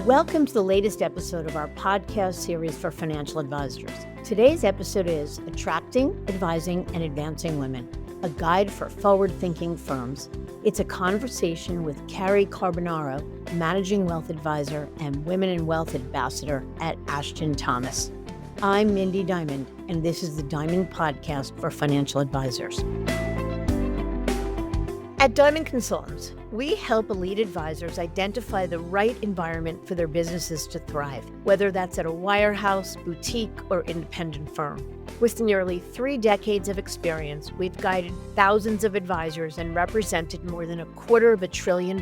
Welcome to the latest episode of our podcast series for financial advisors. Today's episode is Attracting, Advising, and Advancing Women, a guide for forward-thinking firms. It's a conversation with Cary Carbonaro, Managing Wealth Advisor and Women in Wealth Ambassador at Ashton Thomas. I'm Mindy Diamond, and this is the Diamond Podcast for financial advisors. At Diamond Consultants, we help elite advisors identify the right environment for their businesses to thrive, whether that's at a wirehouse, boutique, or independent firm. With nearly 3 decades of experience, we've guided thousands of advisors and represented more than $250 billion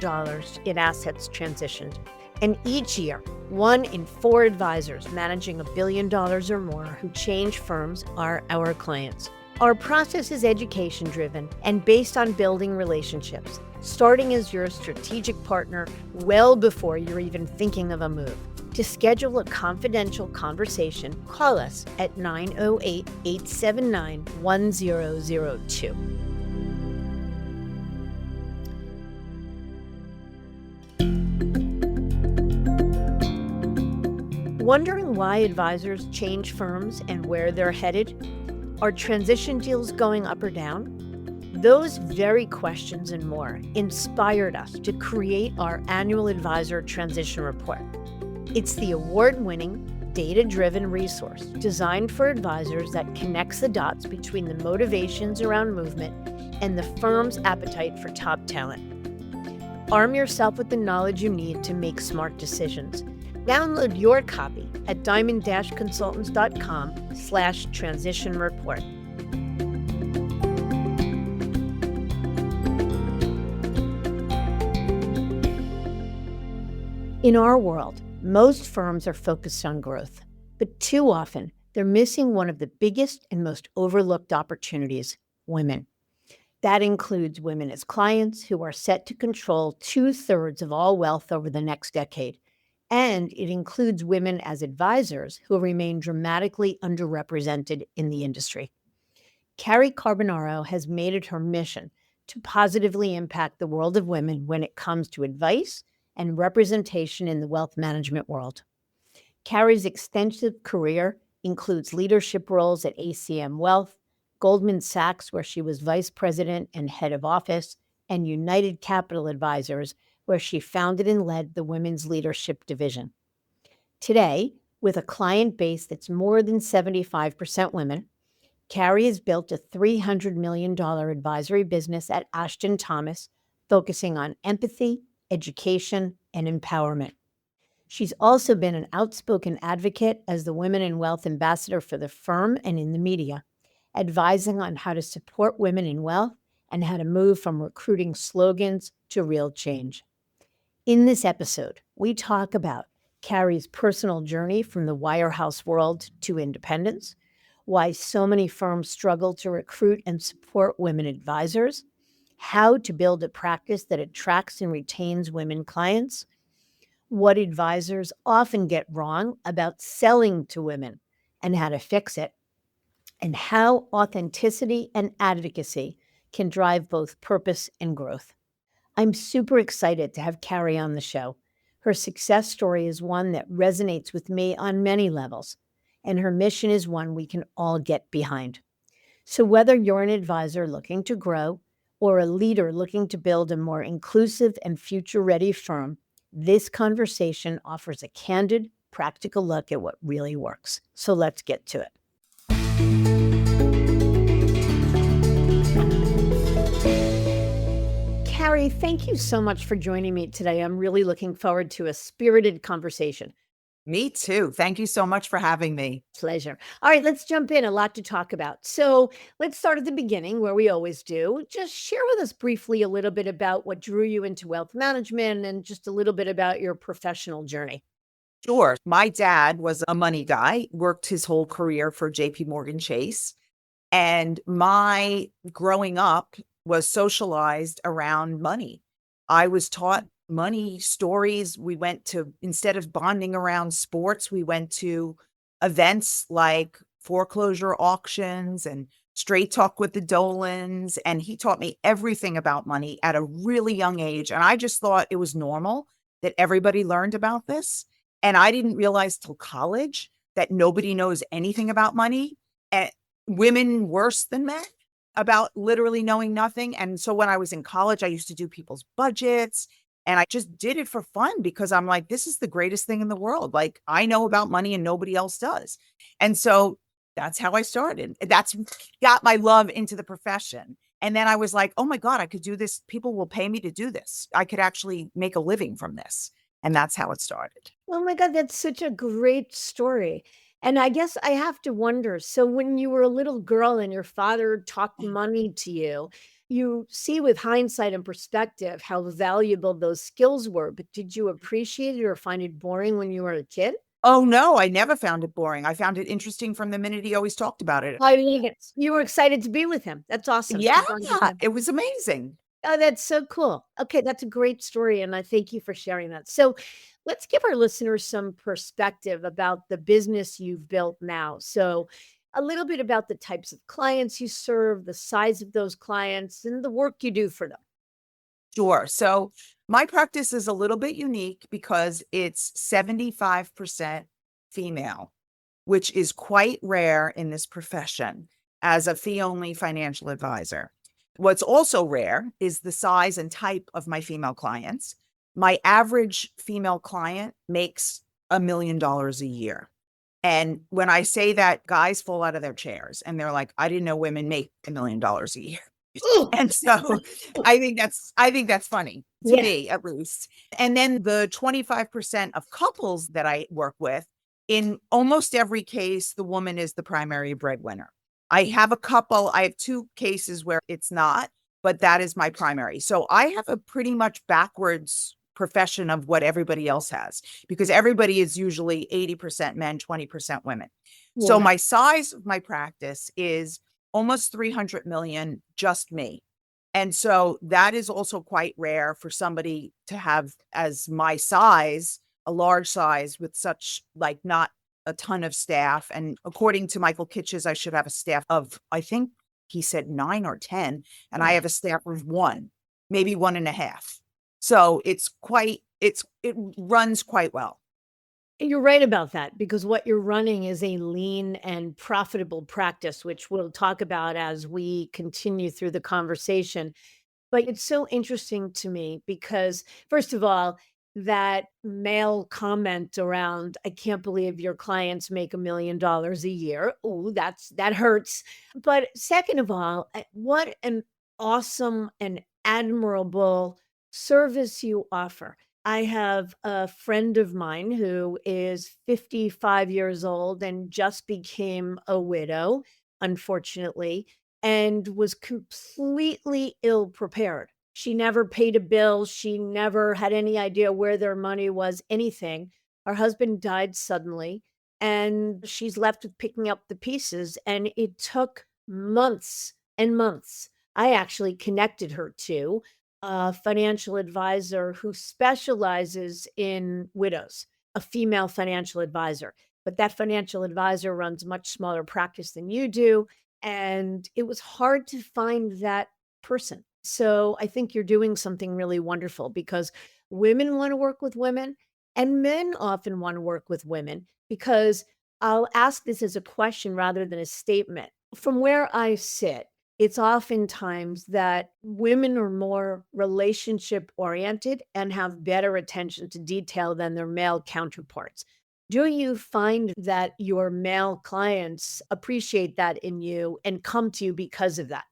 in assets transitioned. And each year, 1 in 4 advisors managing $1 billion or more who change firms are our clients. Our process is education-driven and based on building relationships, starting as your strategic partner well before you're even thinking of a move. To schedule a confidential conversation, call us at 908-879-1002. Wondering why advisors change firms and where they're headed? Are transition deals going up or down? Those very questions and more inspired us to create our annual Advisor Transition Report. It's the award-winning, data-driven resource designed for advisors that connects the dots between the motivations around movement and the firm's appetite for top talent. Arm yourself with the knowledge you need to make smart decisions. Download your copy at diamond-consultants.com/transition report. In our world, most firms are focused on growth, but too often they're missing one of the biggest and most overlooked opportunities: women. That includes women as clients who are set to control 2/3 of all wealth over the next decade. And it includes women as advisors who remain dramatically underrepresented in the industry. Cary Carbonaro has made it her mission to positively impact the world of women when it comes to advice and representation in the wealth management world. Cary's extensive career includes leadership roles at ACM Wealth, Goldman Sachs, where she was vice president and head of office, and United Capital Advisors, where she founded and led the Women's Leadership Division. Today, with a client base that's more than 75% women, Cary has built a $300 million advisory business at Ashton Thomas, focusing on empathy, education, and empowerment. She's also been an outspoken advocate as the Women in Wealth Ambassador for the firm and in the media, advising on how to support women in wealth and how to move from recruiting slogans to real change. In this episode, we talk about Cary's personal journey from the wirehouse world to independence, why so many firms struggle to recruit and support women advisors, how to build a practice that attracts and retains women clients, what advisors often get wrong about selling to women and how to fix it, and how authenticity and advocacy can drive both purpose and growth. I'm super excited to have Cary on the show. Her success story is one that resonates with me on many levels, and her mission is one we can all get behind. So whether you're an advisor looking to grow or a leader looking to build a more inclusive and future-ready firm, this conversation offers a candid, practical look at what really works. So let's get to it. Cary, thank you so much for joining me today. I'm really looking forward to a spirited conversation. Me too. Thank you so much for having me. Pleasure. All right, let's jump in. A lot to talk about. So let's start at the beginning, where we always do. Just share with us briefly a little bit about what drew you into wealth management and just a little bit about your professional journey. Sure. My dad was a money guy, worked his whole career for JP Morgan Chase. And my growing up was socialized around money. I was taught money stories. We went to, instead of bonding around sports, we went to events like foreclosure auctions and straight talk with the Dolans. And he taught me everything about money at a really young age. And I just thought it was normal that everybody learned about this. And I didn't realize till college that nobody knows anything about money, and women worse than men about literally knowing nothing. And so when I was in college, I used to do people's budgets and I just did it for fun because I'm like, this is the greatest thing in the world. Like, I know about money and nobody else does. And so that's how I started. That's got my love into the profession. And then I was like, oh my God, I could do this. People will pay me to do this. I could actually make a living from this. And that's how it started. Oh my God, that's such a great story. And I guess I have to wonder, so when you were a little girl and your father talked money to you, you see with hindsight and perspective how valuable those skills were, but did you appreciate it or find it boring when you were a kid? Oh no, I never found it boring. I found it interesting from the minute he always talked about it. I mean, you were excited to be with him. That's awesome. Yeah, To bond with him. it was amazing. Oh, that's so cool. Okay, that's a great story, and I thank you for sharing that. So, let's give our listeners some perspective about the business you've built now. So, a little bit about the types of clients you serve, the size of those clients, and the work you do for them. Sure. So my practice is a little bit unique because it's 75% female, which is quite rare in this profession as a fee only financial advisor. What's also rare is the size and type of my female clients. My average female client makes $1 million a year. And when I say that, guys fall out of their chairs and they're like, I didn't know women make $1 million a year. Ooh. And so I think that's funny to Yeah. me at least. And then the 25% of couples that I work with, in almost every case, the woman is the primary breadwinner. I have two cases where it's not, but that is my primary. So I have a pretty much backwards profession of what everybody else has because everybody is usually 80% men, 20% women. So Yeah. my size of my practice is almost 300 million, just me. And so that is also quite rare for somebody to have as my size, a large size with such like not a ton of staff. And according to Michael Kitches, I should have a staff of, I think he said 9 or 10, and I Yeah. have a staff of one, maybe one and a half. So it runs quite well. You're right about that because what you're running is a lean and profitable practice, which we'll talk about as we continue through the conversation. But it's so interesting to me because, first of all, that male comment around, I can't believe your clients make $1 million a year. Oh, that hurts. But second of all, what an awesome and admirable service you offer. I have a friend of mine who is 55 years old and just became a widow, unfortunately, and was completely ill prepared. She never paid a bill. She never had any idea where their money was, anything. Her husband died suddenly, and she's left with picking up the pieces. And it took months and months. I actually connected her to a financial advisor who specializes in widows, a female financial advisor. But that financial advisor runs a much smaller practice than you do, and it was hard to find that person. So I think you're doing something really wonderful because women want to work with women and men often want to work with women because I'll ask this as a question rather than a statement. From where I sit, it's oftentimes that women are more relationship oriented and have better attention to detail than their male counterparts. Do you find that your male clients appreciate that in you and come to you because of that?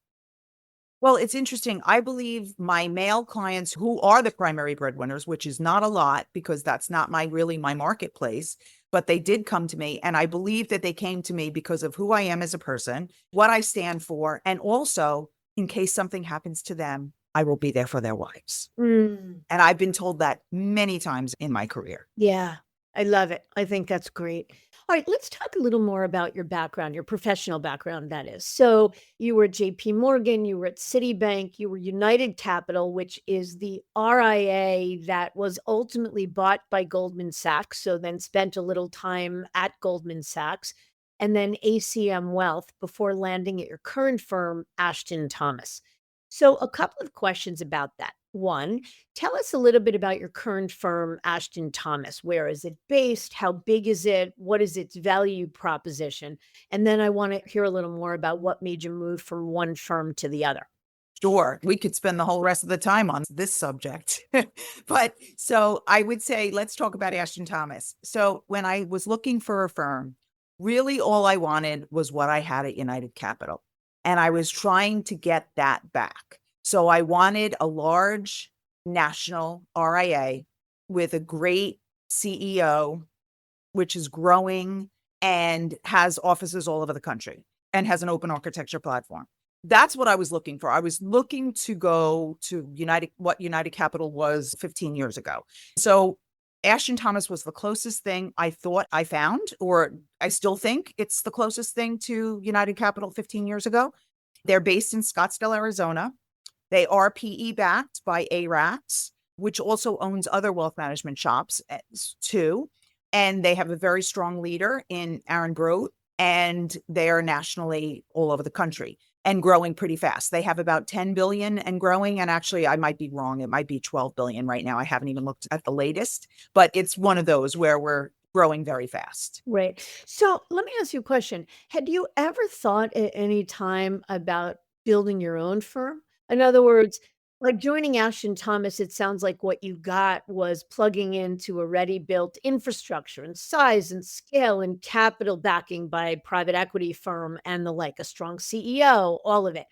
Well, it's interesting. I believe my male clients who are the primary breadwinners, which is not a lot because that's not my marketplace, but they did come to me. And I believe that they came to me because of who I am as a person, what I stand for, and also in case something happens to them, I will be there for their wives. Mm. And I've been told that many times in my career. Yeah, I love it. I think that's great. All right, let's talk a little more about your background, your professional background, that is. So you were at JP Morgan, you were at Citibank, you were United Capital, which is the RIA that was ultimately bought by Goldman Sachs. So then spent a little time at Goldman Sachs, and then ACM Wealth before landing at your current firm, Ashton Thomas. So a couple of questions about that. One, tell us a little bit about your current firm, Ashton Thomas. Where is it based? How big is it? What is its value proposition? And then I want to hear a little more about what made you move from one firm to the other. Sure, we could spend the whole rest of the time on this subject. But so I would say, let's talk about Ashton Thomas. So when I was looking for a firm, really all I wanted was what I had at United Capital. And I was trying to get that back. So I wanted a large national RIA with a great CEO, which is growing and has offices all over the country and has an open architecture platform. That's what I was looking for. I was looking to go to what United Capital was 15 years ago. So Ashton Thomas was the closest thing I thought I found, or I still think it's the closest thing to United Capital 15 years ago. They're based in Scottsdale, Arizona. They are PE backed by ARAX, which also owns other wealth management shops too. And they have a very strong leader in Aaron Grote, and they are nationally all over the country and growing pretty fast. They have about 10 billion and growing. And actually, I might be wrong. It might be 12 billion right now. I haven't even looked at the latest, but it's one of those where we're growing very fast. Right. So let me ask you a question. Had you ever thought at any time about building your own firm? In other words, like joining Ashton Thomas, it sounds like what you got was plugging into a ready built infrastructure and size and scale and capital backing by private equity firm and the like, a strong CEO, all of it.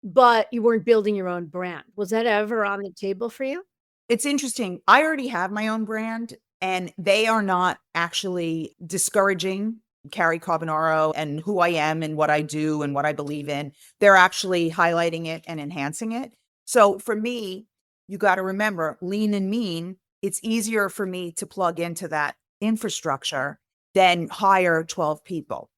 But you weren't building your own brand. Was that ever on the table for you? It's interesting. I already have my own brand, and they are not actually discouraging Cary Carbonaro and who I am and what I do and what I believe in. They're actually highlighting it and enhancing it. So for me, you got to remember, lean and mean, it's easier for me to plug into that infrastructure than hire 12 people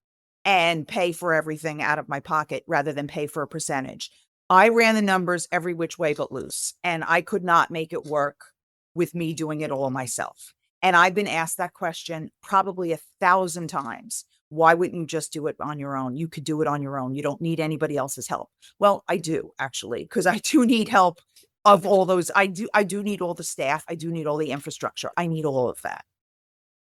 and pay for everything out of my pocket rather than pay for a percentage. I ran the numbers every which way but loose, and I could not make it work with me doing it all myself. And I've been asked that question probably 1,000 times. Why wouldn't you just do it on your own? You could do it on your own. You don't need anybody else's help. Well, I do actually, because I do need help of all those. I do need all the staff. I do need all the infrastructure. I need all of that.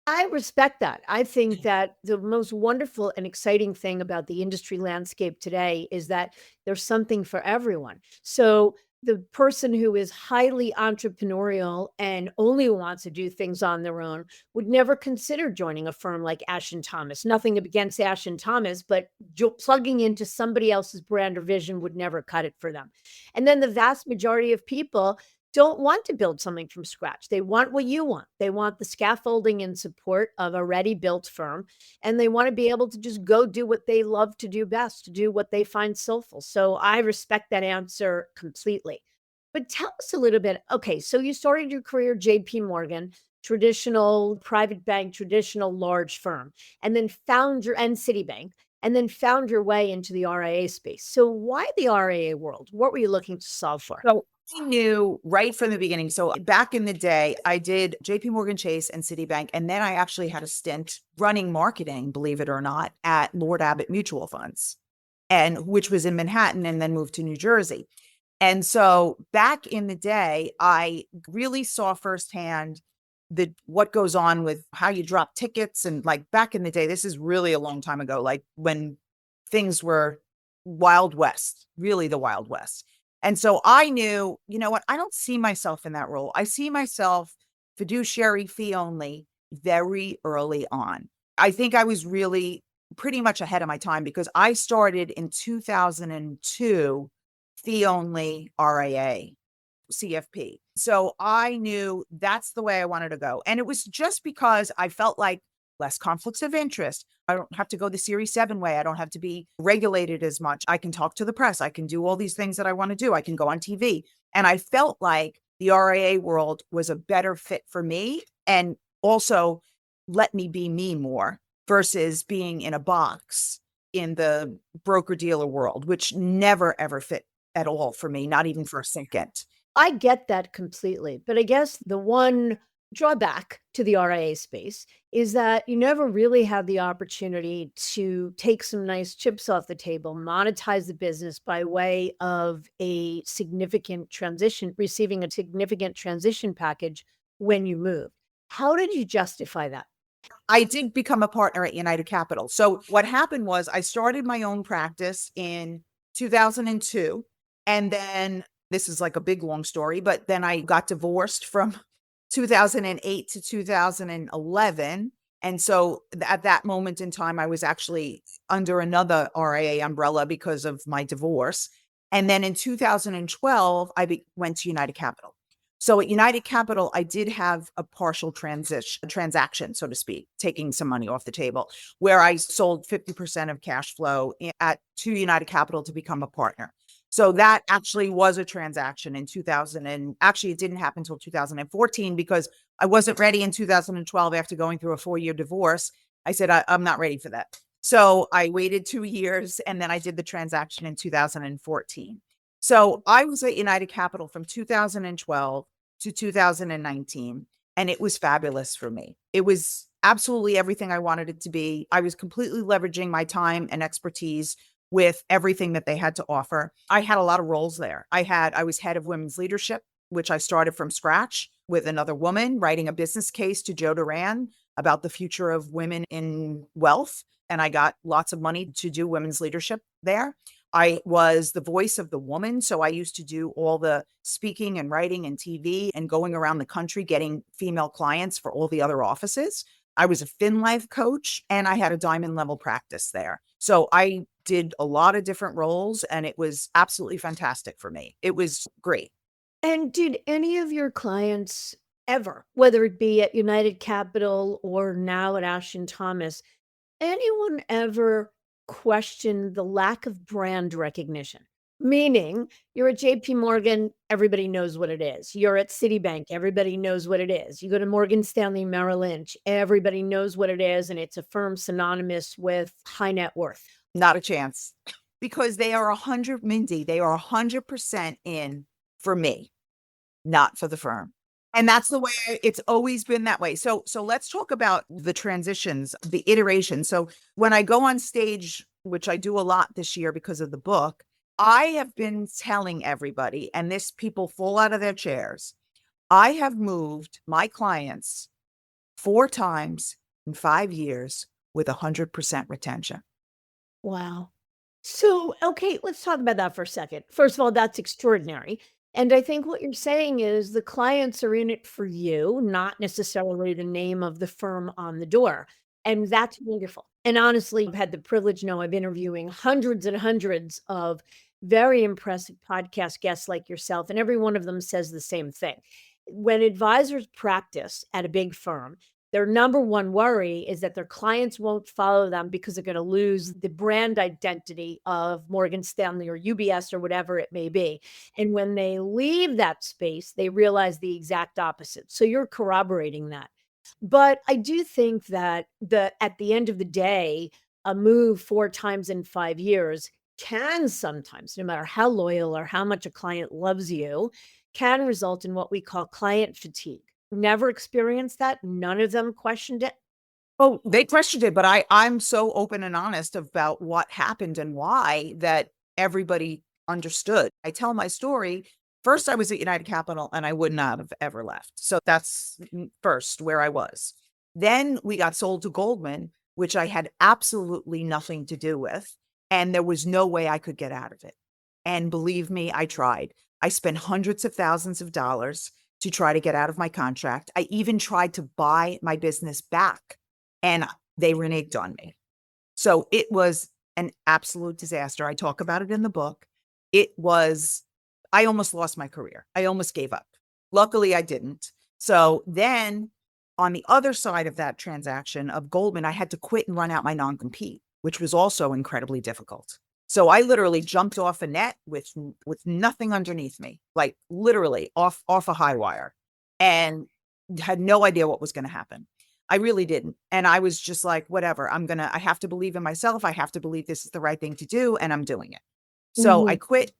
I respect that. I think that the most wonderful and exciting thing about the industry landscape today is that there's something for everyone. So the person who is highly entrepreneurial and only wants to do things on their own would never consider joining a firm like Ashton Thomas. Nothing against Ashton Thomas, but plugging into somebody else's brand or vision would never cut it for them. And then the vast majority of people don't want to build something from scratch. They want what you want. They want the scaffolding and support of a ready built firm. And they want to be able to just go do what they love to do best, to do what they find soulful. So I respect that answer completely. But tell us a little bit. Okay, so you started your career JP Morgan, traditional private bank, traditional large firm, and then found your and Citibank, and then found your way into the RIA space. So why the RIA world? What were you looking to solve for? So I knew right from the beginning. So back in the day, I did JP Morgan Chase and Citibank. And then I actually had a stint running marketing, believe it or not, at Lord Abbett Mutual Funds, and which was in Manhattan and then moved to New Jersey. And so back in the day, I really saw firsthand what goes on with how you drop tickets. And like back in the day, this is really a long time ago, like when things were Wild West, really the Wild West. And so I knew, you know what, I don't see myself in that role. I see myself fiduciary fee only very early on. I think I was really pretty much ahead of my time because I started in 2002 fee only RIA CFP. So I knew that's the way I wanted to go. And it was just because I felt like less conflicts of interest. I don't have to go the Series 7 way. I don't have to be regulated as much. I can talk to the press. I can do all these things that I want to do. I can go on TV. And I felt like the RIA world was a better fit for me and also let me be me more versus being in a box in the broker dealer world, which never ever fit at all for me, not even for a second. I get that completely. But I guess the one drawback to the RIA space is that you never really have the opportunity to take some nice chips off the table, monetize the business by way of a significant transition, receiving a significant transition package when you move. How did you justify that? I did become a partner at United Capital. So what happened was I started my own practice in 2002. And then this is like a big long story, but then I got divorced from 2008 to 2011. And so at that moment in time, I was actually under another RIA umbrella because of my divorce. And then in 2012, went to United Capital. So at United Capital, I did have a partial transaction, so to speak, taking some money off the table, where I sold 50% of cash flow to United Capital to become a partner. So that actually was a transaction in 2000. And actually, it didn't happen until 2014 because I wasn't ready in 2012 after going through a 4-year divorce. I said, I'm not ready for that. So I waited 2 years and then I did the transaction in 2014. So I was at United Capital from 2012 to 2019, and it was fabulous for me. It was absolutely everything I wanted it to be. I was completely leveraging my time and expertise with everything that they had to offer. I had a lot of roles there. I was head of women's leadership, which I started from scratch with another woman, writing a business case to Joe Duran about the future of women in wealth. And I got lots of money to do women's leadership there. I was the voice of the woman. So I used to do all the speaking and writing and TV and going around the country getting female clients for all the other offices. I was a FinLife coach and I had a diamond level practice there. So I did a lot of different roles and it was absolutely fantastic for me. It was great. And did any of your clients ever, whether it be at United Capital or now at Ashton Thomas, anyone ever question the lack of brand recognition? Meaning, you're at JP Morgan, everybody knows what it is. You're at Citibank, everybody knows what it is. You go to Morgan Stanley Merrill Lynch, everybody knows what it is, and it's a firm synonymous with high net worth. Not a chance. Because they are 100, Mindy, they are 100% in for me, not for the firm. And that's the way it's always been that way. So let's talk about the transitions, the iterations. So when I go on stage, which I do a lot this year because of the book, I have been telling everybody, and this people fall out of their chairs. I have moved my clients 4 times in 5 years with 100% retention. Wow. So, okay, let's talk about that for a second. First of all, that's extraordinary. And I think what you're saying is the clients are in it for you, not necessarily the name of the firm on the door. And that's wonderful. And honestly, I've had the privilege now of interviewing hundreds and hundreds of very impressive podcast guests like yourself, and every one of them says the same thing. When advisors practice at a big firm, their number one worry is that their clients won't follow them because they're going to lose the brand identity of Morgan Stanley or UBS or whatever it may be. And when they leave that space, they realize the exact opposite. So you're corroborating that. But I do think that at the end of the day, a move 4 times in 5 years can sometimes, no matter how loyal or how much a client loves you, can result in what we call client fatigue. Never experienced that. None of them questioned it. Oh, they questioned it, but I'm so open and honest about what happened and why that everybody understood. I tell my story. First, I was at United Capital and I would not have ever left. So that's first where I was. Then we got sold to Goldman, which I had absolutely nothing to do with. And there was no way I could get out of it. And believe me, I tried. I spent hundreds of thousands of dollars to try to get out of my contract. I even tried to buy my business back and they reneged on me. So it was an absolute disaster. I talk about it in the book. I almost lost my career. I almost gave up. Luckily, I didn't. So then on the other side of that transaction of Goldman, I had to quit and run out my non-compete, which was also incredibly difficult. So I literally jumped off a net with nothing underneath me, like literally off a high wire, and had no idea what was going to happen. I really didn't. And I was just like, whatever, I have to believe in myself. I have to believe this is the right thing to do. And I'm doing it. So Mhm.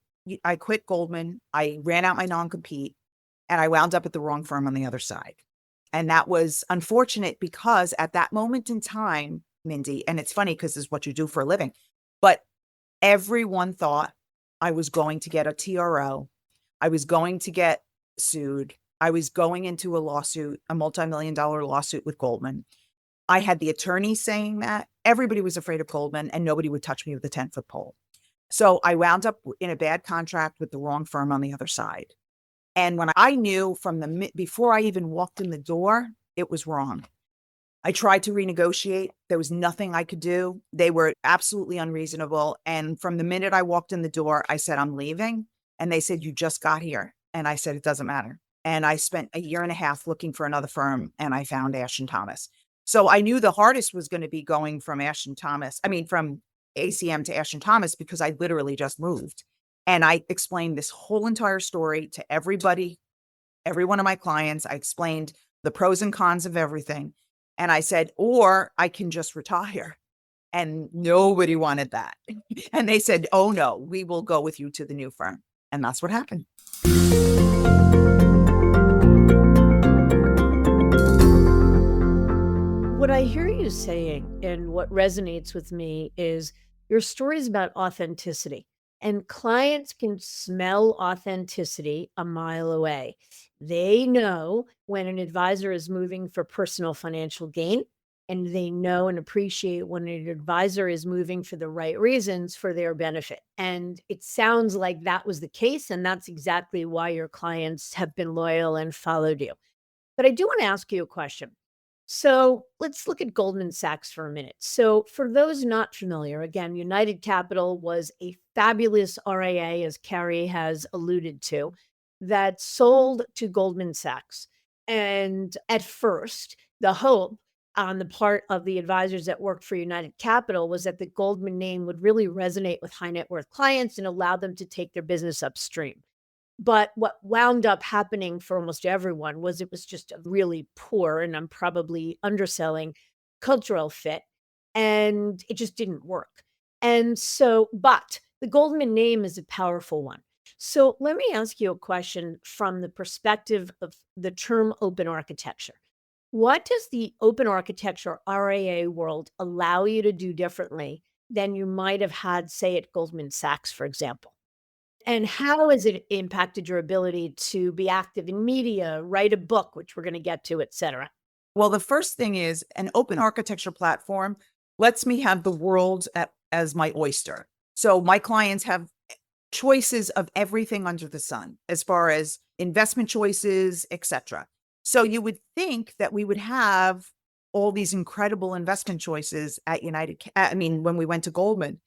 I quit Goldman. I ran out my non-compete and I wound up at the wrong firm on the other side. And that was unfortunate because at that moment in time, Mindy, and it's funny because it's what you do for a living, but everyone thought I was going to get a TRO. I was going to get sued. I was going into a lawsuit, a multi-million-dollar lawsuit with Goldman. I had the attorney saying that. Everybody was afraid of Goldman and nobody would touch me with a 10-foot pole. So I wound up in a bad contract with the wrong firm on the other side. And when I knew from before I even walked in the door, it was wrong. I tried to renegotiate. There was nothing I could do. They were absolutely unreasonable. And from the minute I walked in the door, I said, I'm leaving. And they said, you just got here. And I said, it doesn't matter. And I spent a year and a half looking for another firm and I found Ash and Thomas. So I knew the hardest was going to be going from from ACM to Ash and Thomas because I literally just moved. And I explained this whole entire story to everybody, every one of my clients. I explained the pros and cons of everything. And I said, or I can just retire. And nobody wanted that. And they said, oh no, we will go with you to the new firm. And that's what happened. What I hear you saying and what resonates with me is your story is about authenticity, and clients can smell authenticity a mile away. They know when an advisor is moving for personal financial gain, and they know and appreciate when an advisor is moving for the right reasons for their benefit. And it sounds like that was the case, and that's exactly why your clients have been loyal and followed you. But I do want to ask you a question. So let's look at Goldman Sachs for a minute. So, for those not familiar, again, United Capital was a fabulous RIA, as Cary has alluded to, that sold to Goldman Sachs. And at first, the hope on the part of the advisors that worked for United Capital was that the Goldman name would really resonate with high net worth clients and allow them to take their business upstream. But what wound up happening for almost everyone was it was just a really poor, and I'm probably underselling, cultural fit, and it just didn't work. And so, but the Goldman name is a powerful one. So let me ask you a question from the perspective of the term open architecture. What does the open architecture RIA world allow you to do differently than you might have had, say, at Goldman Sachs, for example? And how has it impacted your ability to be active in media, write a book, which we're going to get to, et cetera? Well, the first thing is an open architecture platform lets me have the world as my oyster. So my clients have choices of everything under the sun as far as investment choices, etc. So you would think that we would have all these incredible investment choices at when we went to Goldman,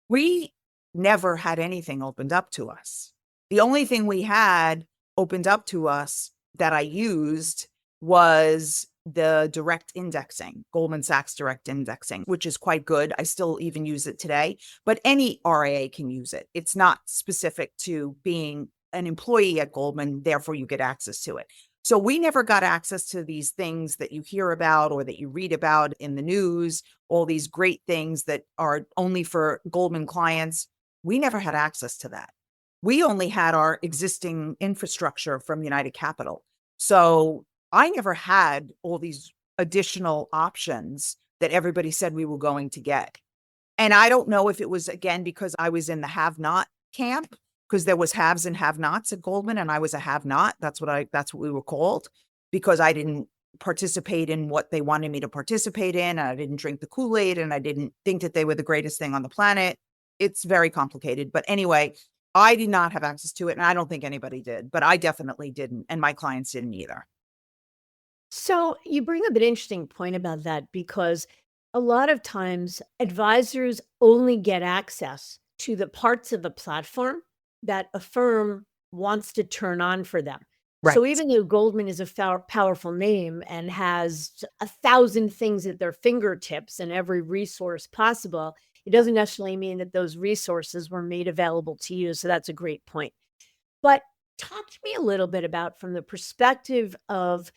we never had anything opened up to us. The only thing we had opened up to us that I used was the direct indexing, Goldman Sachs direct indexing, which is quite good. I still even use it today, but any RIA can use it. It's not specific to being an employee at Goldman, therefore you get access to it. So we never got access to these things that you hear about or that you read about in the news, all these great things that are only for Goldman clients. We never had access to that. We only had our existing infrastructure from United Capital. So I never had all these additional options that everybody said we were going to get. And I don't know if it was, again, because I was in the have-not camp, because there was haves and have-nots at Goldman, and I was a have-not. That's what we were called, because I didn't participate in what they wanted me to participate in. And I didn't drink the Kool-Aid, and I didn't think that they were the greatest thing on the planet. It's very complicated. But anyway, I did not have access to it, and I don't think anybody did, but I definitely didn't, and my clients didn't either. So you bring up an interesting point about that because a lot of times advisors only get access to the parts of the platform that a firm wants to turn on for them. So Right. even though Goldman is a powerful name and has 1,000 things at their fingertips and every resource possible, it doesn't necessarily mean that those resources were made available to you. So that's a great point. But talk to me a little bit about from the perspective of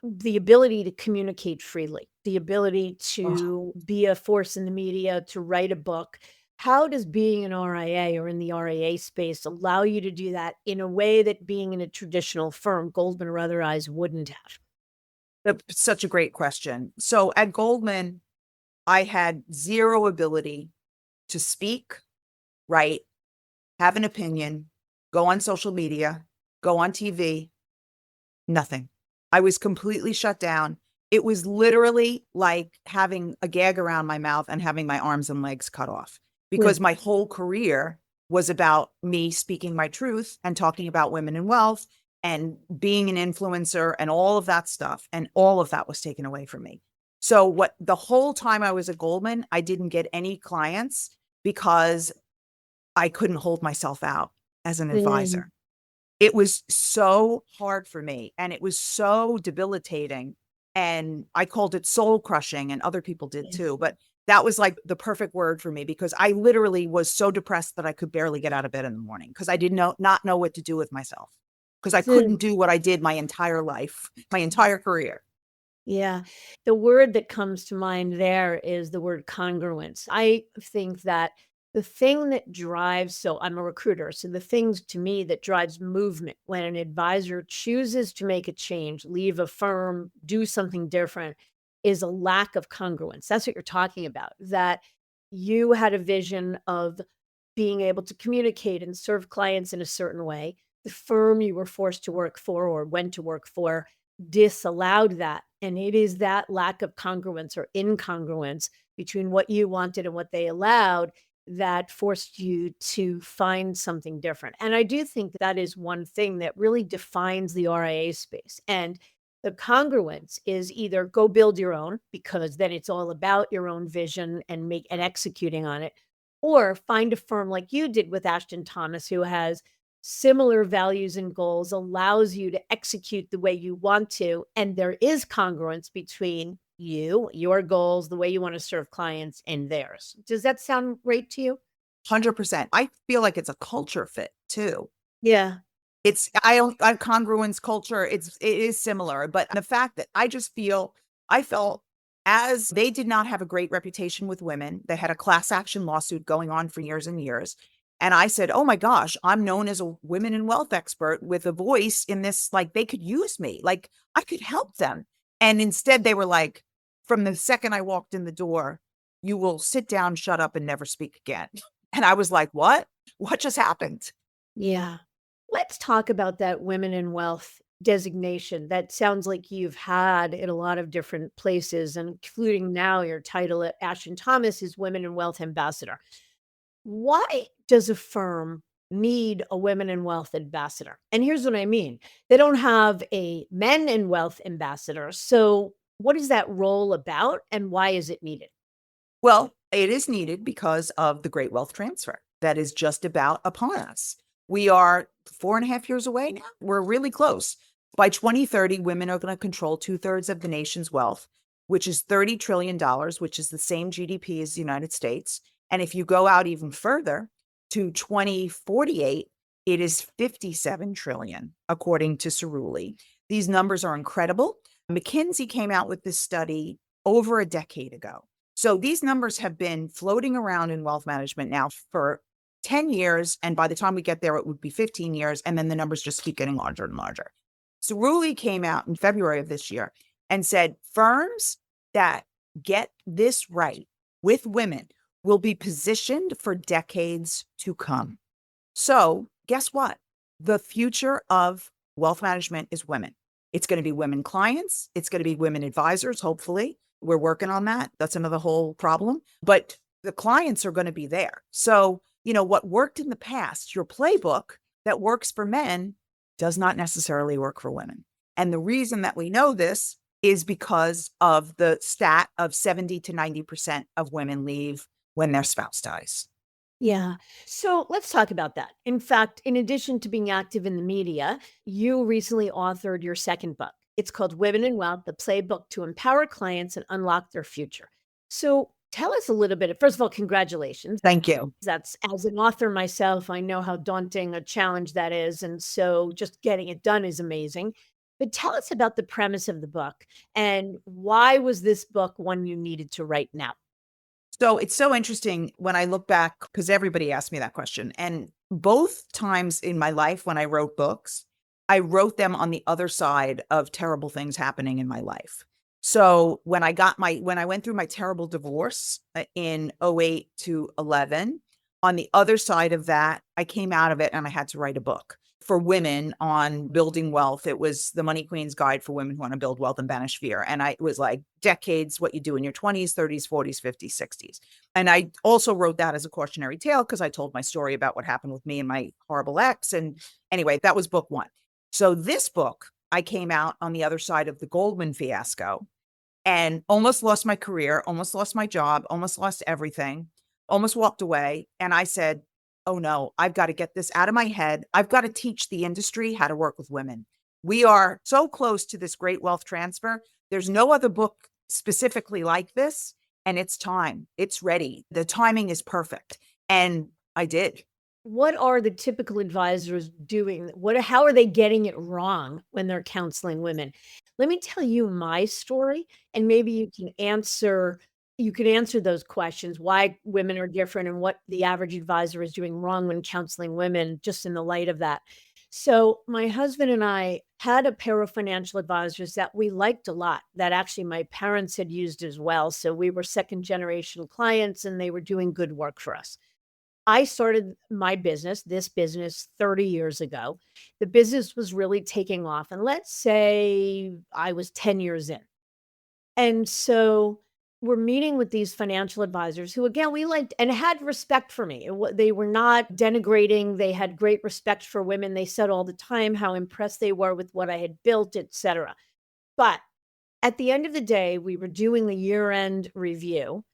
the ability to communicate freely, the ability Oh, to be a force in the media, to write a book. How does being an RIA or in the RIA space allow you to do that in a way that being in a traditional firm, Goldman or otherwise, wouldn't have? Such a great question. So at Goldman, I had zero ability to speak, write, have an opinion, go on social media, go on TV, nothing. I was completely shut down. It was literally like having a gag around my mouth and having my arms and legs cut off because Really? my whole career was about me speaking my truth and talking about women in wealth and being an influencer and all of that stuff. And all of that was taken away from me. So what the whole time I was at Goldman, I didn't get any clients because I couldn't hold myself out as an Mm, advisor. It was so hard for me and it was so debilitating. And I called it soul crushing, and other people did yeah. too. But that was like the perfect word for me because I literally was so depressed that I could barely get out of bed in the morning because I did not know what to do with myself because I couldn't So, do what I did my entire life, my entire career. yeah. The word that comes to mind there is the word congruence. I think that the thing that drives, so I'm a recruiter, so the things to me that drives movement when an advisor chooses to make a change, leave a firm, do something different, is a lack of congruence. That's what you're talking about. That you had a vision of being able to communicate and serve clients in a certain way. The firm you were forced to work for or went to work for disallowed that. And it is that lack of congruence or incongruence between what you wanted and what they allowed that forced you to find something different. And I do think that is one thing that really defines the RIA space. And the congruence is either go build your own, because then it's all about your own vision and make and executing on it, or find a firm like you did with Ashton Thomas, who has similar values and goals, allows you to execute the way you want to. And there is congruence between you, your goals, the way you want to serve clients, and theirs. Does that sound right to you? 100%. I feel like it's a culture fit too. Yeah. It's I don't congruence culture, it is similar, but the fact that I felt as they did not have a great reputation with women. They had a class action lawsuit going on for years and years. And I said, "Oh my gosh, I'm known as a women in wealth expert with a voice in this, like they could use me. Like I could help them." And instead they were like, from the second I walked in the door, "You will sit down, shut up, and never speak again." And I was like, "What? What just happened?" Yeah. Let's talk about that women in wealth designation. That sounds like you've had in a lot of different places, including now your title at Ashton Thomas is Women in Wealth Ambassador. Why does a firm need a women in wealth ambassador? And here's what I mean. They don't have a men in wealth ambassador. So what is that role about and why is it needed? Well, it is needed because of the great wealth transfer that is just about upon us. We are 4.5 years away now. We're really close. By 2030, women are going to control two-thirds of the nation's wealth, which is $30 trillion, which is the same GDP as the United States. And if you go out even further to 2048, it is 57 trillion, according to Cerulli. These numbers are incredible. McKinsey came out with this study over a decade ago. So these numbers have been floating around in wealth management now for 10 years. And by the time we get there, it would be 15 years. And then the numbers just keep getting larger and larger. So Ruli came out in February of this year and said firms that get this right with women will be positioned for decades to come. So guess what? The future of wealth management is women. It's going to be women clients. It's going to be women advisors, hopefully. We're working on that. That's another whole problem. But the clients are going to be there. So, what worked in the past, your playbook that works for men does not necessarily work for women. And the reason that we know this is because of the stat of 70 to 90% of women leave when their spouse dies. Yeah. So let's talk about that. In fact, in addition to being active in the media, you recently authored your second book. It's called Women in Wealth, the playbook to empower clients and unlock their future. So tell us a little bit. First of all, congratulations. Thank you. That's as an author myself, I know how daunting a challenge that is. And so just getting it done is amazing. But tell us about the premise of the book and why was this book one you needed to write now? So it's so interesting when I look back, because everybody asked me that question. And both times in my life when I wrote books, I wrote them on the other side of terrible things happening in my life. So when I went through my terrible divorce in '08 to 11, on the other side of that, I came out of it and I had to write a book for women on building wealth. It was The Money Queen's Guide for Women Who Want to Build Wealth and Banish Fear. And it was like decades, what you do in your 20s, 30s, 40s, 50s, 60s. And I also wrote that as a cautionary tale because I told my story about what happened with me and my horrible ex. And anyway, that was book one. So this book, I came out on the other side of the Goldman fiasco and almost lost my career, almost lost my job, almost lost everything, almost walked away. And I said, oh no, I've got to get this out of my head. I've got to teach the industry how to work with women. We are so close to this great wealth transfer. There's no other book specifically like this. And it's time. It's ready. The timing is perfect. And I did. What are the typical advisors doing? How are they getting it wrong when they're counseling women? Let me tell you my story, and maybe you can answer those questions, why women are different and what the average advisor is doing wrong when counseling women, just in the light of that. So, my husband and I had a pair of financial advisors that we liked a lot, that actually my parents had used as well. So, we were second generation clients and they were doing good work for us. I started this business 30 years ago. The business was really taking off. And let's say I was 10 years in. And so we're meeting with these financial advisors who, again, we liked and had respect for me. They were not denigrating. They had great respect for women. They said all the time how impressed they were with what I had built, etc. But at the end of the day, we were doing the year-end review,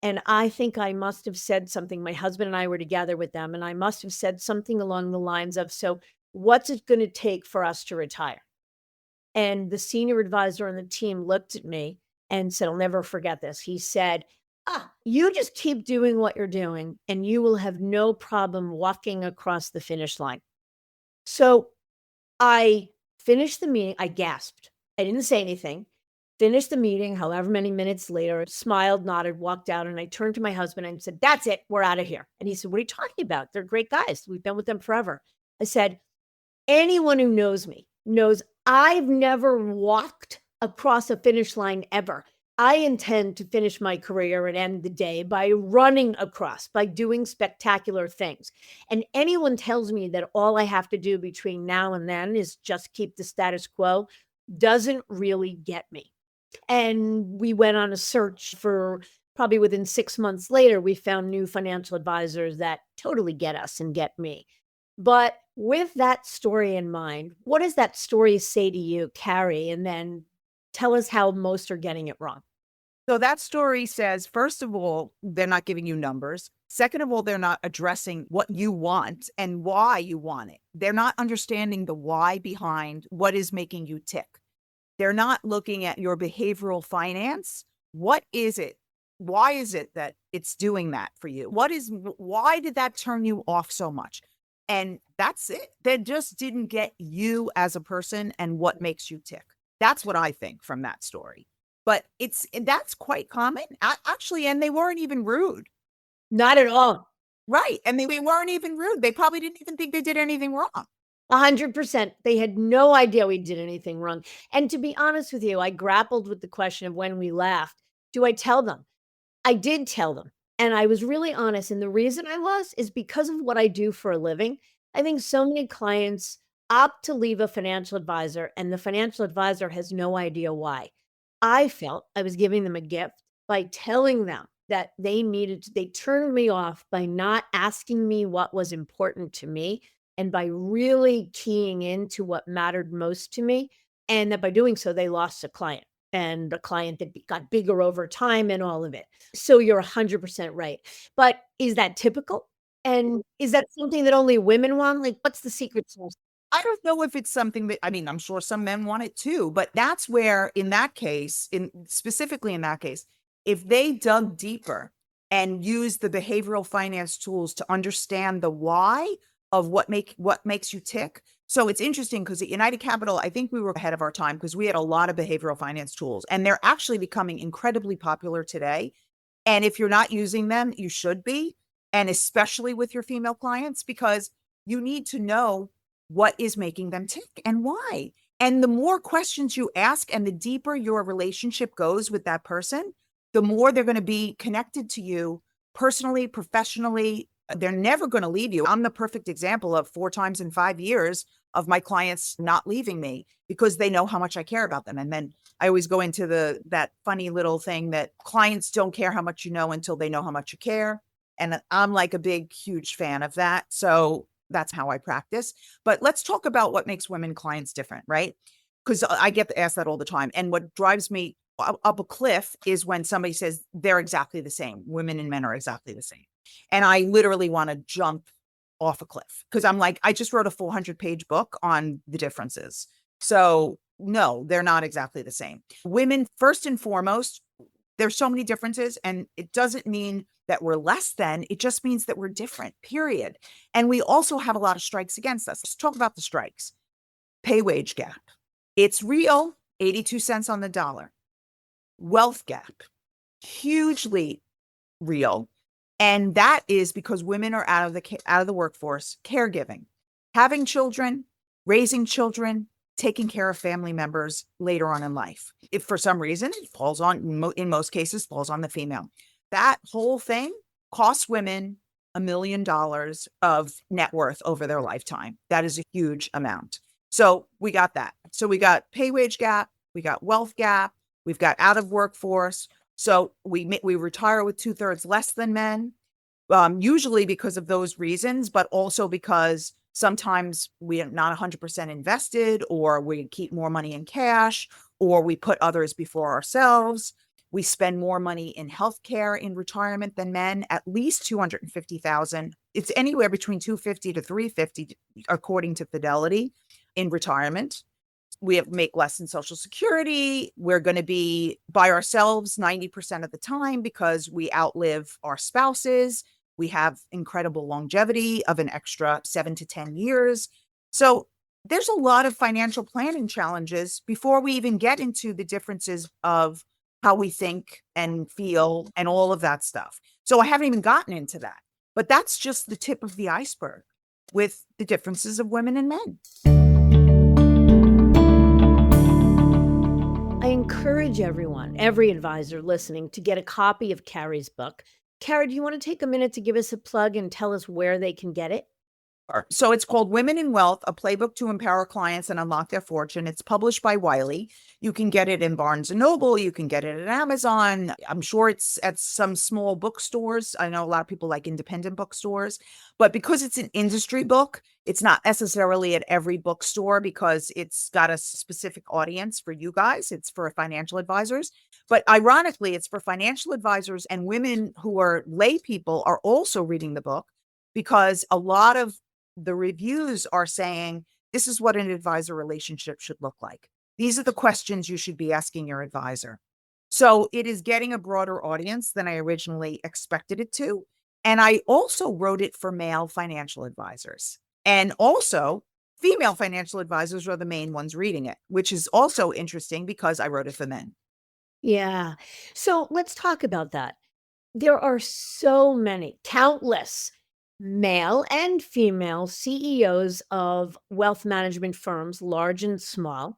and I think I must have said something. My husband and I were together with them, and I must have said something along the lines of, "So, what's it gonna take for us to retire?" And the senior advisor on the team looked at me and said, I'll never forget this. He said, you just keep doing what you're doing, and you will have no problem walking across the finish line." So I finished the meeting. I gasped. I didn't say anything. Finished the meeting, however many minutes later, smiled, nodded, walked out, and I turned to my husband and said, "That's it. We're out of here." And he said, "What are you talking about? They're great guys. We've been with them forever." I said, "Anyone who knows me knows I've never walked across a finish line ever. I intend to finish my career and end the day by running across, by doing spectacular things. And anyone tells me that all I have to do between now and then is just keep the status quo doesn't really get me." And we went on a search for probably within 6 months later, we found new financial advisors that totally get us and get me. But with that story in mind, what does that story say to you, Cary? And then tell us how most are getting it wrong. So that story says, first of all, they're not giving you numbers. Second of all, they're not addressing what you want and why you want it. They're not understanding the why behind what is making you tick. They're not looking at your behavioral finance. What is it? Why is it that it's doing that for you? Why did that turn you off so much? And that's it. They just didn't get you as a person and what makes you tick. That's what I think from that story. But that's quite common, actually, and they weren't even rude. Not at all. Right, and they weren't even rude. They probably didn't even think they did anything wrong. 100%. They had no idea we did anything wrong. And to be honest with you, I grappled with the question of when we laughed. Do I tell them? I did tell them, and I was really honest, and the reason I was is because of what I do for a living. I think so many clients opt to leave a financial advisor, and the financial advisor has no idea why. I felt I was giving them a gift by telling them that they turned me off by not asking me what was important to me and by really keying into what mattered most to me, and that by doing so, they lost a client and a client that got bigger over time and all of it. So you're 100% right. But is that typical? And is that something that only women want? Like, what's the secret sauce? I don't know if it's something that, I mean, I'm sure some men want it too, but that's where in that case, specifically in that case, if they dug deeper and used the behavioral finance tools to understand the why of what makes you tick. So it's interesting because at United Capital, I think we were ahead of our time because we had a lot of behavioral finance tools and they're actually becoming incredibly popular today. And if you're not using them, you should be, and especially with your female clients, because you need to know what is making them tick and why. And the more questions you ask and the deeper your relationship goes with that person, the more they're going to be connected to you personally, professionally. They're never going to leave you. I'm the perfect example of 4 times in 5 years of my clients not leaving me because they know how much I care about them. And then I always go into that funny little thing that clients don't care how much you know until they know how much you care. And I'm like a big, huge fan of that. So that's how I practice. But let's talk about what makes women clients different, right? Because I get asked that all the time. And what drives me up a cliff is when somebody says they're exactly the same. Women and men are exactly the same. And I literally want to jump off a cliff because I'm like, I just wrote a 400-page book on the differences. So no, they're not exactly the same. Women, first and foremost, there's so many differences, and it doesn't mean that we're less than, it just means that we're different, period. And we also have a lot of strikes against us. Let's talk about the strikes. Pay wage gap. It's real, 82 cents on the dollar. Wealth gap, hugely real. And that is because women are out of the workforce, caregiving, having children, raising children, taking care of family members later on in life. If for some reason it falls on, in most cases, falls on the female. That whole thing costs women $1 million of net worth over their lifetime. That is a huge amount. So we got that. So we got pay wage gap, we got wealth gap, we've got out of workforce. So we retire with 2/3 less than men, usually because of those reasons, but also because sometimes we are not 100% invested, or we keep more money in cash, or we put others before ourselves. We spend more money in healthcare in retirement than men, at least 250,000. It's anywhere between 250 to 350, according to Fidelity, in retirement. We make less in Social Security. We're going to be by ourselves 90% of the time because we outlive our spouses. We have incredible longevity of an extra 7 to 10 years. So there's a lot of financial planning challenges before we even get into the differences of how we think and feel and all of that stuff. So I haven't even gotten into that, but that's just the tip of the iceberg with the differences of women and men. I encourage everyone, every advisor listening, to get a copy of Cary's book. Cary, do you want to take a minute to give us a plug and tell us where they can get it? So it's called Women in Wealth, a playbook to empower clients and unlock their fortune. It's published by Wiley. You can get it in Barnes & Noble. You can get it at Amazon. I'm sure it's at some small bookstores. I know a lot of people like independent bookstores, but because it's an industry book, it's not necessarily at every bookstore because it's got a specific audience for you guys. It's for financial advisors. But ironically, it's for financial advisors, and women who are lay people are also reading the book because a lot of the reviews are saying, this is what an advisor relationship should look like. These are the questions you should be asking your advisor. So it is getting a broader audience than I originally expected it to. And I also wrote it for male financial advisors. And also, female financial advisors are the main ones reading it, which is also interesting because I wrote it for men. Yeah. So let's talk about that. There are so many, countless male and female CEOs of wealth management firms, large and small,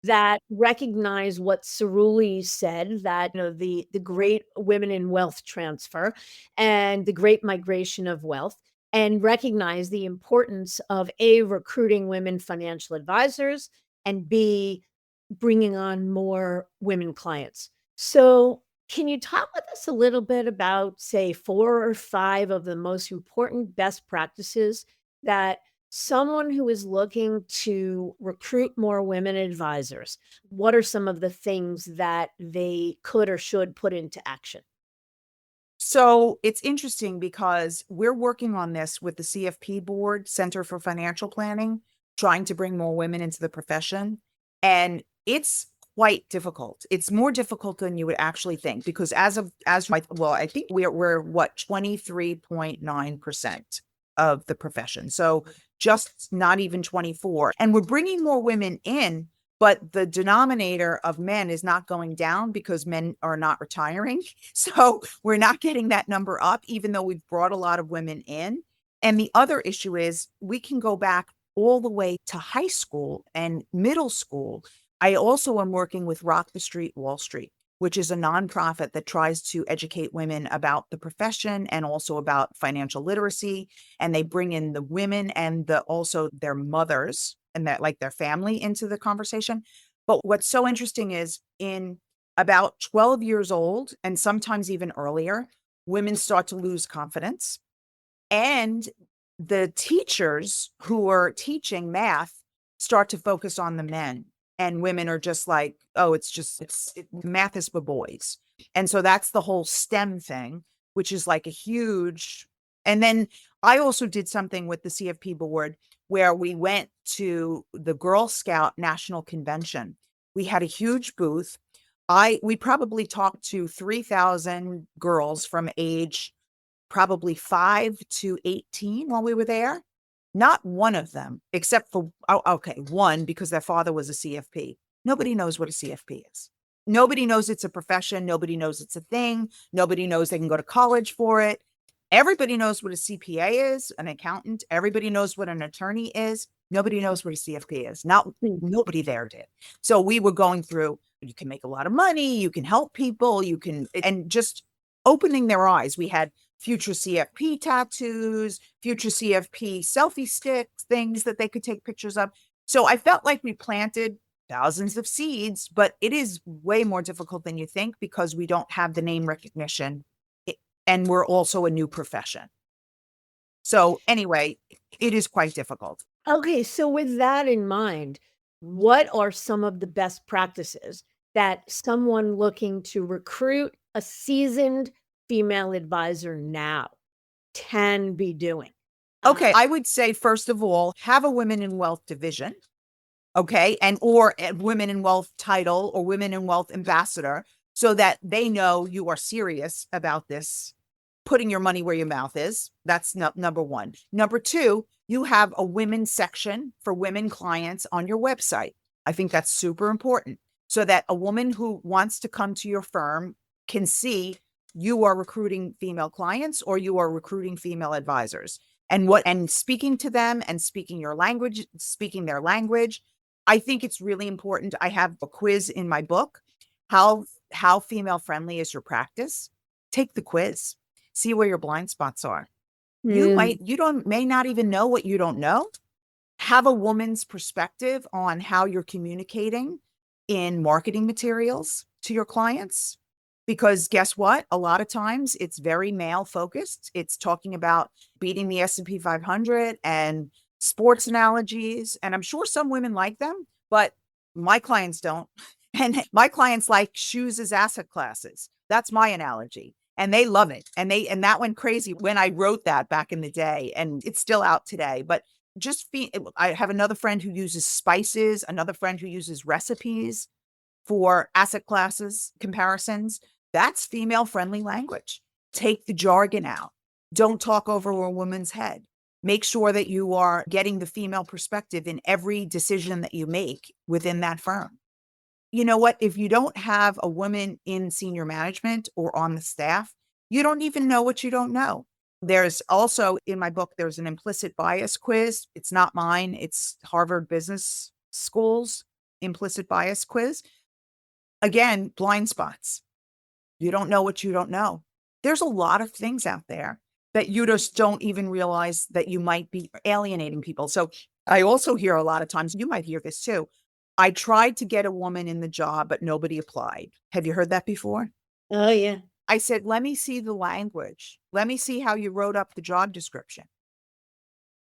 that recognize what Cerulli said, that the great women in wealth transfer and the great migration of wealth, and recognize the importance of A, recruiting women financial advisors, and B, bringing on more women clients. So can you talk with us a little bit about, say, 4 or 5 of the most important best practices that someone who is looking to recruit more women advisors, what are some of the things that they could or should put into action? So it's interesting because we're working on this with the CFP board, Center for Financial Planning, trying to bring more women into the profession. And it's quite difficult. It's more difficult than you would actually think because I think we're what, 23.9% of the profession. So just not even 24. And we're bringing more women in, but the denominator of men is not going down because men are not retiring. So we're not getting that number up, even though we've brought a lot of women in. And the other issue is we can go back all the way to high school and middle school. I also am working with Rock the Street Wall Street, which is a nonprofit that tries to educate women about the profession and also about financial literacy. And they bring in the women and also their mothers and that like their family into the conversation. But what's so interesting is in about 12 years old, and sometimes even earlier, women start to lose confidence. And the teachers who are teaching math start to focus on the men, and women are just like, oh, math is for boys. And so that's the whole STEM thing, which is like a huge. And then I also did something with the CFP board where we went to the Girl Scout National Convention. We had a huge booth. We probably talked to 3,000 girls from age probably 5 to 18 while we were there. Not one of them, except for, oh, okay, one, because their father was a CFP. Nobody knows what a CFP is. Nobody knows it's a profession. Nobody knows it's a thing. Nobody knows they can go to college for it. Everybody knows what a CPA is, an accountant. Everybody knows what an attorney is. Nobody knows what a CFP is. Nobody there did. So we were going through, you can make a lot of money, you can help people, and just opening their eyes. We had future CFP tattoos, future CFP selfie sticks, things that they could take pictures of. So I felt like we planted thousands of seeds, but it is way more difficult than you think because we don't have the name recognition and we're also a new profession. So anyway, it is quite difficult. Okay, so with that in mind, what are some of the best practices that someone looking to recruit a seasoned female advisor now can be doing? Okay, I would say, first of all, have a women in wealth division. Okay. Or a women in wealth title or women in wealth ambassador so that they know you are serious about this, putting your money where your mouth is. That's number one. Number two, you have a women's section for women clients on your website. I think that's super important so that a woman who wants to come to your firm can see you are recruiting female clients or you are recruiting female advisors and speaking to them and speaking their language. I think it's really important. I have a quiz in my book. How female friendly is your practice? Take the quiz. See where your blind spots are. May not even know what you don't know. Have a woman's perspective on how you're communicating in marketing materials to your clients. Because guess what? A lot of times it's very male focused. It's talking about beating the S&P 500 and sports analogies. And I'm sure some women like them, but my clients don't. And my clients like shoes as asset classes. That's my analogy. And they love it. And that went crazy when I wrote that back in the day. And it's still out today. But I have another friend who uses spices, another friend who uses recipes for asset classes comparisons. That's female friendly language. Take the jargon out. Don't talk over a woman's head. Make sure that you are getting the female perspective in every decision that you make within that firm. You know what? If you don't have a woman in senior management or on the staff, you don't even know what you don't know. There's also in my book, there's an implicit bias quiz. It's not mine. It's Harvard Business School's implicit bias quiz. Again, blind spots. You don't know what you don't know. There's a lot of things out there that you just don't even realize that you might be alienating people. So I also hear a lot of times, you might hear this too. I tried to get a woman in the job, but nobody applied. Have you heard that before? Oh, yeah. I said, let me see the language. Let me see how you wrote up the job description.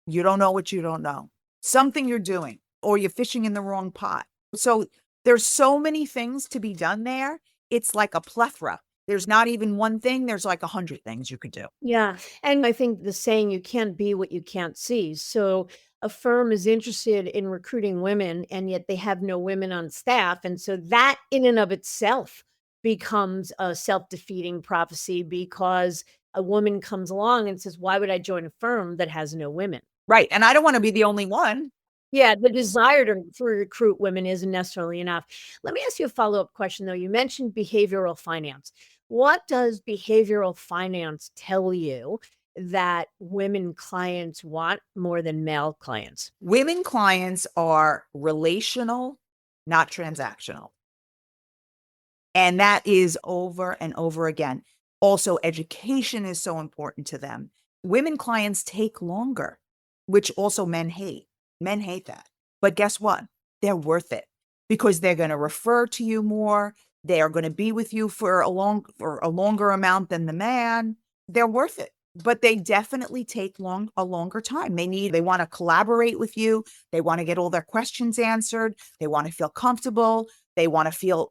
You don't know what you don't know. Something you're doing, or you're fishing in the wrong pot. So there's so many things to be done there. It's like a plethora. There's not even one thing. There's like 100 things you could do. Yeah. And I think the saying, you can't be what you can't see. So a firm is interested in recruiting women, and yet they have no women on staff. And so that in and of itself becomes a self-defeating prophecy because a woman comes along and says, why would I join a firm that has no women? Right. And I don't want to be the only one. Yeah, the desire to recruit women isn't necessarily enough. Let me ask you a follow-up question, though. You mentioned behavioral finance. What does behavioral finance tell you that women clients want more than male clients? Women clients are relational, not transactional. And that is over and over again. Also, education is so important to them. Women clients take longer, which also men hate. Men hate that. But guess what? They're worth it because they're going to refer to you more. They are going to be with you for a longer amount than the man. They're worth it. But they definitely take a longer time. They want to collaborate with you. They want to get all their questions answered. They want to feel comfortable. They want to feel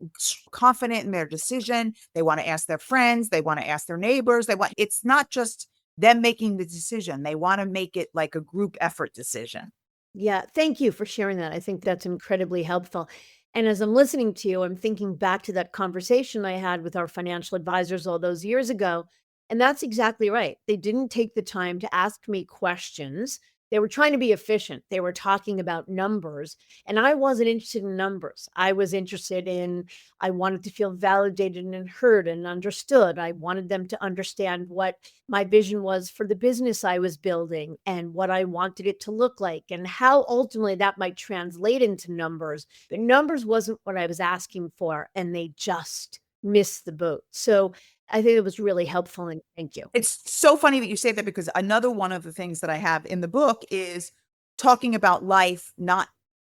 confident in their decision. They want to ask their friends. They want to ask their neighbors. It's not just them making the decision. They want to make it like a group effort decision. Yeah, thank you for sharing that. I think that's incredibly helpful. And as I'm listening to you, I'm thinking back to that conversation I had with our financial advisors all those years ago. And that's exactly right. They didn't take the time to ask me questions. They were trying to be efficient. They were talking about numbers, and I wasn't interested in numbers. I was interested in, I wanted to feel validated and heard and understood. I wanted them to understand what my vision was for the business I was building and what I wanted it to look like and how ultimately that might translate into numbers. But numbers wasn't what I was asking for, and they just missed the boat. So I think it was really helpful, and thank you. It's so funny that you say that because another one of the things that I have in the book is talking about life, not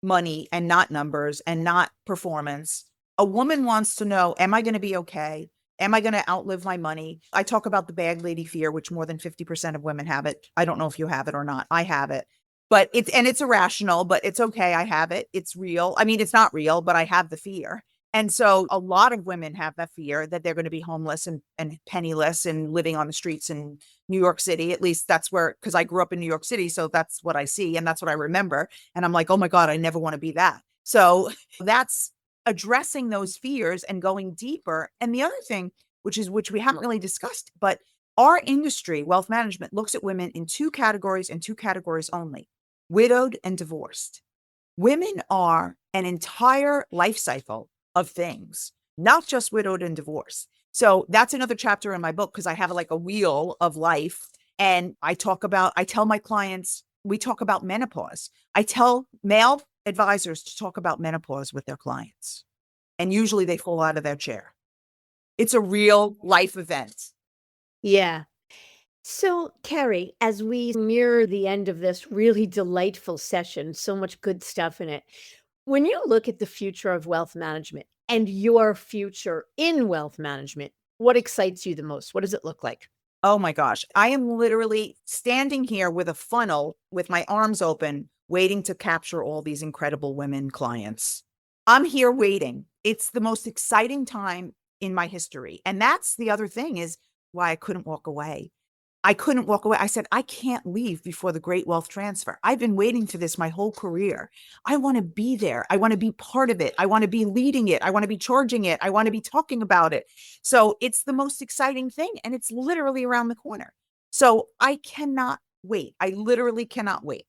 money and not numbers and not performance. A woman wants to know, am I going to be okay? Am I going to outlive my money? I talk about the bag lady fear, which more than 50% of women have it. I don't know if you have it or not. I have it. But it's irrational, but it's okay. I have it. It's real. I mean, it's not real, but I have the fear. And so a lot of women have that fear that they're going to be homeless and penniless and living on the streets in New York City. At least that's where, because I grew up in New York City. So that's what I see. And that's what I remember. And I'm like, oh my God, I never want to be that. So that's addressing those fears and going deeper. And the other thing, which we haven't really discussed, but our industry, wealth management, looks at women in two categories and two categories only: widowed and divorced. Women are an entire life cycle of things, not just widowed and divorced. So that's another chapter in my book because I have like a wheel of life. And I tell my clients, we talk about menopause. I tell male advisors to talk about menopause with their clients. And usually they fall out of their chair. It's a real life event. Yeah. So, Cary, as we near the end of this really delightful session, so much good stuff in it. When you look at the future of wealth management and your future in wealth management, what excites you the most? What does it look like? Oh my gosh. I am literally standing here with a funnel with my arms open, waiting to capture all these incredible women clients. I'm here waiting. It's the most exciting time in my history. And that's the other thing is why I couldn't walk away. I couldn't walk away. I said, I can't leave before the great wealth transfer. I've been waiting for this my whole career. I want to be there. I want to be part of it. I want to be leading it. I want to be charging it. I want to be talking about it. So it's the most exciting thing. And it's literally around the corner. So I cannot wait. I literally cannot wait.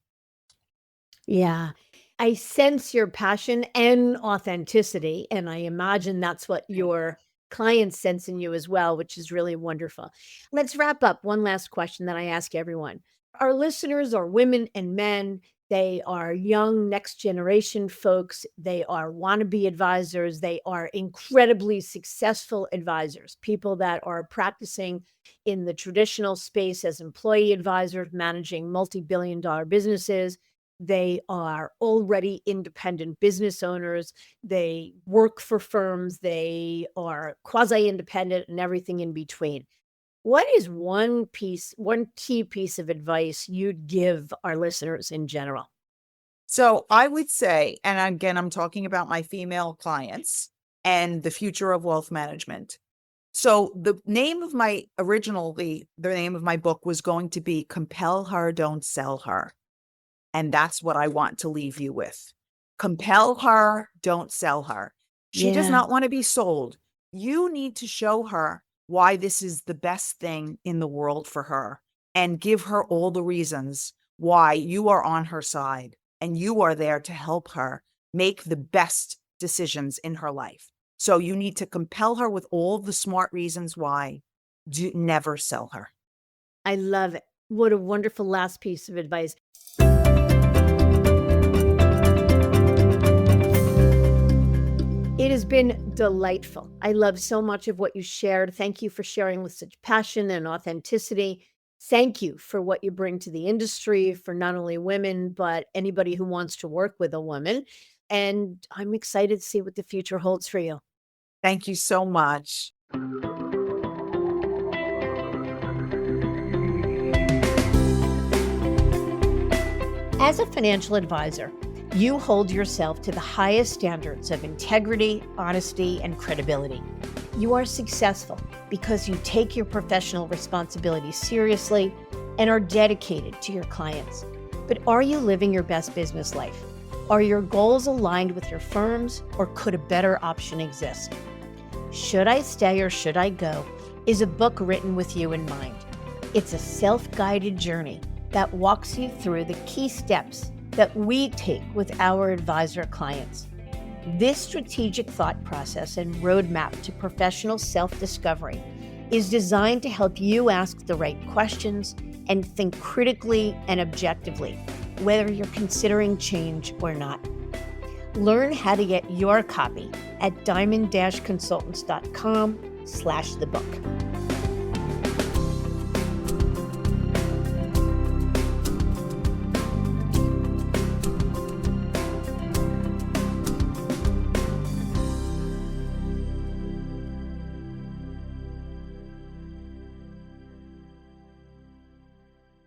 Yeah. I sense your passion and authenticity, and I imagine that's what your clients sense in you as well, which is really wonderful. Let's wrap up. One last question that I ask everyone. Our listeners are women and men. They are young, next generation folks. They are wannabe advisors. They are incredibly successful advisors, people that are practicing in the traditional space as employee advisors, managing multi-billion-dollar businesses. They are already independent business owners. They work for firms. They are quasi-independent and everything in between. What is one key piece of advice you'd give our listeners in general? So I would say, and again, I'm talking about my female clients and the future of wealth management. So the name of the name of my book was going to be Compel Her, Don't Sell Her. And that's what I want to leave you with. Compel her, don't sell her. She does Yeah. not want to be sold. You need to show her why this is the best thing in the world for her and give her all the reasons why you are on her side and you are there to help her make the best decisions in her life. So you need to compel her with all the smart reasons why. Do never sell her. I love it. What a wonderful last piece of advice. It has been delightful. I love so much of what you shared. Thank you for sharing with such passion and authenticity. Thank you for what you bring to the industry for not only women, but anybody who wants to work with a woman. And I'm excited to see what the future holds for you. Thank you so much. As a financial advisor, you hold yourself to the highest standards of integrity, honesty, and credibility. You are successful because you take your professional responsibilities seriously and are dedicated to your clients. But are you living your best business life? Are your goals aligned with your firm's, or could a better option exist? Should I Stay or Should I Go is a book written with you in mind. It's a self-guided journey that walks you through the key steps that we take with our advisor clients. This strategic thought process and roadmap to professional self-discovery is designed to help you ask the right questions and think critically and objectively, whether you're considering change or not. Learn how to get your copy at diamond-consultants.com/thebook.